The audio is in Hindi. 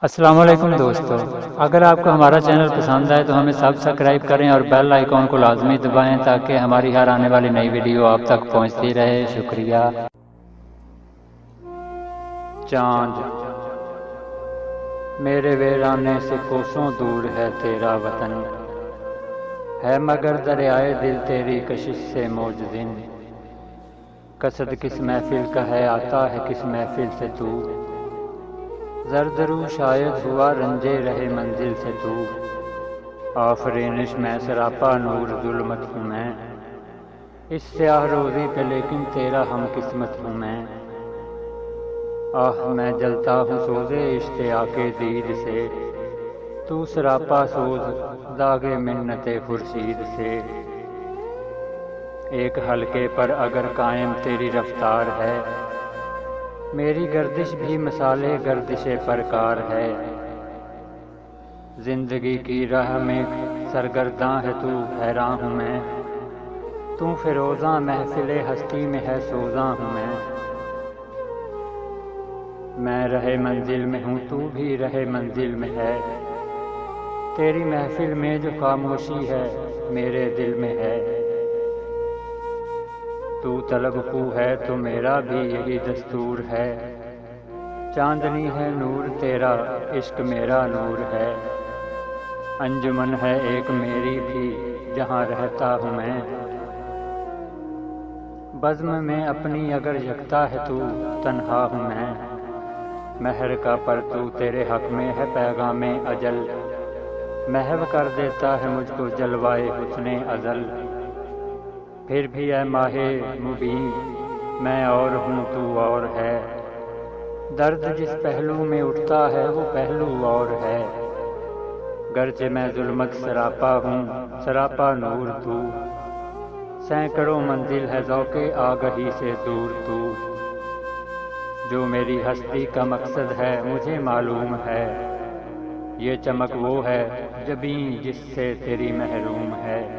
अस्सलाम वालेकुम दोस्तों, अगर आपको हमारा चैनल पसंद आए तो हमें सब्सक्राइब करें और बेल आइकॉन को लाजमी दबाएं ताकि हमारी हर आने वाली नई वीडियो आप तक पहुंचती रहे। शुक्रिया। चांद मेरे वीराने से कोसों दूर है तेरा वतन, है मगर दरियाए दिल तेरी कशिश से मौजज़िन। कसद किस महफिल का है, आता है किस महफिल से तू, जरदरू शायद हुआ रंजे रहे मंजिल से तू। आफरीनिश में सरापा नूर जुल्मत हूँ मैं, इस स्याह रोज़ी पे लेकिन तेरा हम किस्मत हूँ मैं। आह मैं जलता हूँ सोज़े इश्तियाक़े दीद से, तू सरापा सोज़ दागे मिन्नते खुर्शीद से। एक हल्के पर अगर कायम तेरी रफ्तार है, मेरी गर्दिश भी मिसाले गर्दिशे परकार है। जिंदगी की राह में सरगर्दां है तू, हैरान हूँ मैं, तू फिरोज़ां महफिले हस्ती में है सोज़ां हूँ मैं रहे मंजिल में हूँ तू भी रहे मंजिल में है, तेरी महफिल में जो खामोशी है मेरे दिल में है। तू तलबखू है तो मेरा भी यही दस्तूर है, चांदनी है नूर तेरा इश्क मेरा नूर है। अंजुमन है एक मेरी भी जहाँ रहता हूँ मैं, बज़्म में अपनी अगर यकता है तू तन्हा हूँ मैं। महर का परतू तेरे हक में है पैगामे अजल, महव कर देता है मुझको जलवाए हुस्ने अज़ल। फिर भी ऐ माहे मुबीन मैं और हूँ तू और है, दर्द जिस पहलू में उठता है वो पहलू और है। गर्चे मैं जुल्मत सरापा हूँ सरापा नूर तू, सैकड़ों मंजिल है ज़ौक़े आगही से दूर तू। जो मेरी हस्ती का मकसद है मुझे मालूम है, ये चमक वो है जबीं जिससे तेरी महरूम है।